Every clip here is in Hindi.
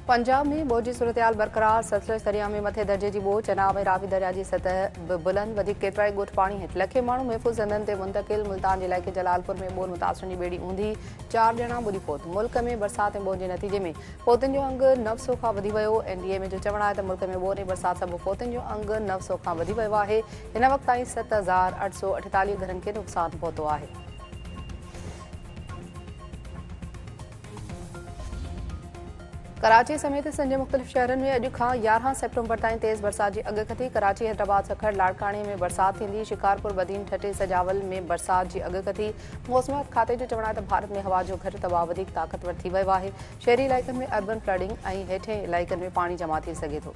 पंजाब में बोझ जी सूरत-हाल बरक़रार। सतलुज दरिया में मथे दर्जे की बोझ। चनाब में रावी दरिया की सतह बुलंद। केतिराई ॻोठ पानी हेठि। लखे माण्हू महफ़ूज़ हंधनि ते मुंतक़िल। मुल्तान जे इलाइक़े जलालपुर में ॿोर मुतासिरनि जी ॿेड़ी ऊंधी। 4 ॼणा ॿुॾी फोत। मुल्क में बरसात ऐं ॿोॾि जे नतीजे में फोतुनि जो अंगु 900 खां वधी वियो। NDMA जो चवणु आहे त मुल्क में ॿोर ऐं बरसात सबबि फोतुनि जो अंगु 900 खां वधी वियो आहे। हिन वक़्त ताईं 7,848 घरनि खे नुक़सानु पहुतो आहे। कराची समेत सिंध जे मुख़्तलिफ़ शहरनि में अॼु खां 11 सेप्टेम्बर ताईं तेज़ बरसात जी अॻकथी। कराची, हैदराबाद, सखर, लाड़काने में बरसात थींदी। शिकारपुर, बदीन, ठटे, सजावल में बरसात जी अॻकथी। मौसमियात खाते जो चवणु आहे त भारत में हवा जो घटि दबाव वधीक ताक़तवर थी वियो आहे। शहरी इलाइक़नि में अर्बन फ्लडिंग ऐं हेठें इलाइक़नि में पाणी जमा थी सघे थो।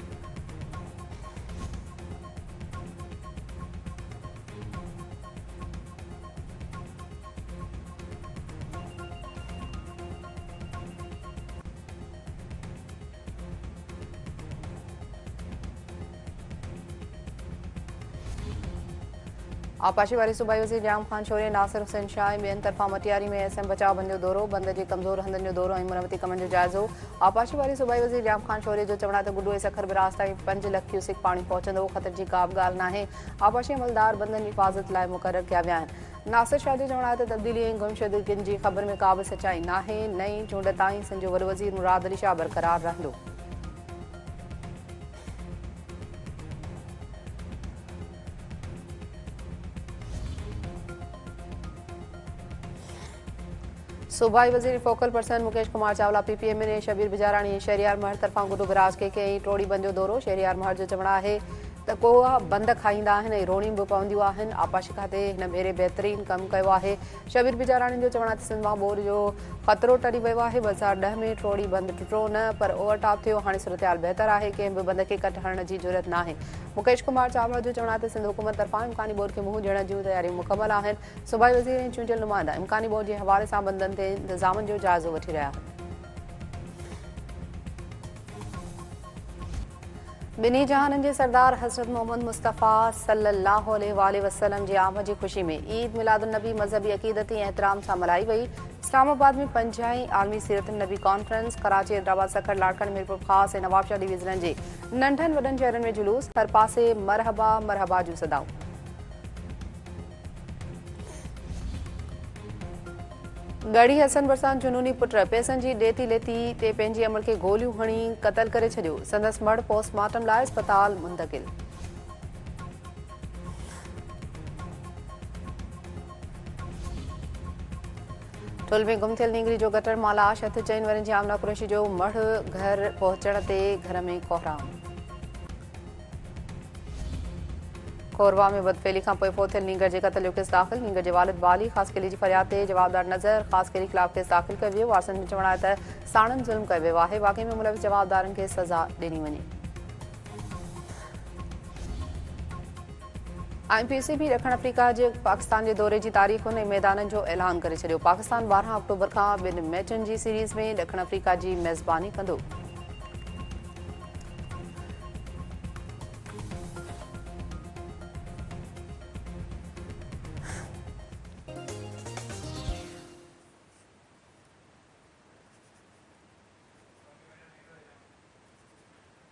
आपाशी वारी सूबाई वज़ीर जाम खान शौर्य, नासिर हुसैन शाह ऐं ॿियनि तरफ़ां मटियारी में SM बचाव बंद जो दौरो। बंद जे कमज़ोर हंधनि जो दौरो ऐं मुरवती कमनि जो जाइज़ो। आपाशी वारी सूबाई वज़ीर जाम खान शौर्य जो चवणु आहे त गुडू ऐं सखर बिरास ताईं 5 लख क्यूसिक पाणी पहुचंदो। ख़तरे जी का बि ॻाल्हि नाहे। आपाशी अमलदार बंदनि जी हिफ़ाज़त लाइ मुक़ररु कया विया आहिनि। नासिर शाह जो चवणु आहे त तब्दीली ऐं गुमशुदगियुनि जी ख़बर में का बि सचाई नाहे। नई चूंड ताईं सिंध जो वॾो वज़ीर मुराद अली शाह बरक़रार रहंदो। सूबाई वज़ीर focal person Mukesh Kumar Chawla PPM ने शबीर बिजाराणी ऐं शहरियार महर तरफ़ां गुडू बिराज खे कई टोड़ी बंद जो दौरो। शहरियार महर जो चवणु आहे त को बंद खाईंदा आहिनि ऐं रोड़ियूं बि पवंदियूं आहिनि। आपाशी खाते हिन भेरे बहितरीन कमु कयो आहे। शबीर बिजाराणी जो चवणु आहे त सिंध मां बोर जो ख़तरो टरी वियो आहे। 2010 में टोड़ी बंद टुटो न पर ओवरटॉप थियो। हाणे सूरत-हाल बहितर आहे। कंहिं बि बंद खे कट हणण जी ज़रूरत नाहे। मुकेश कुमार चावला जो चवणु आहे त सिंध हुकूमत तरफ़ां इम्कानी बोर्ड खे मुंहुं ॾियण जूं तयारियूं मुकमल आहिनि। सूबाई वज़ीर ऐं चूंडियल नुमाइंदा इम्कानी बोर्ड जे हवाले सां बंदनि ते इंतज़ामनि जो जाइज़ो वठी रहिया आहिनि। बिनी जहाननि जे सरदार हज़रत मोहम्मद मुस्तफ़ा सल्लल्लाहु अलैहि वसल्लम जे आमद जी ख़ुशी में ईद मिलादुन्नबी मज़हबी अक़ीदती एहतराम सां मल्हाई वई। इस्लामाबाद में 5हीं आलमी सीरत नबी कॉन्फ्रेंस। कराची, हैदराबाद, सखर, लाड़काने, मीरपुर ख़ास ऐं नवाबशाह डिवीज़ननि जे नंढनि वॾनि शहरनि में जुलूस। हर पासे मरहबा मरहबा जूं सदाऊं। गढ़ी हसन बरसां जुनूनी पुट पैसनि जी ॾेती लेती ते पंहिंजी अमल खे गोलियूं हणी क़तल करे छॾियो। संदसि मड़ पोस्टमार्टम लाइ अस्पताल मुंतक़िल। ठुल में गुम थियल नींगरी जो गटर मां लाश हथ। 4 वरनि जी आमना कुरैशी जो मढ़ घर पहुचण ते घर में कोहराम। कोरबा में बदफेली खां पोइ फोथियल नींगर जे क़तल जो केस दाख़िल। नींगर जे वालिद बाली ख़ासकेली जी फरियाद ते जवाबदार नज़र। ख़ासकेली ख़िलाफ़ केस दाख़िल कयो वियो। वारसनि जो चवणु आहे त साणनि ज़ुल्म कयो वियो आहे। वाक़ई में मुलविस जवाबदारनि खे सज़ा ॾिनी वञे। PCB ॾखण अफ्रीका जे पाकिस्तान जे दौरे जी तारीख़ुनि ऐं मैदाननि जो ऐलान करे छॾियो। पाकिस्तान 12 अक्टूबर खां 2 मैचुनि जी सीरीज़ में ॾखण अफ्रीका जी मेज़बानी कंदो।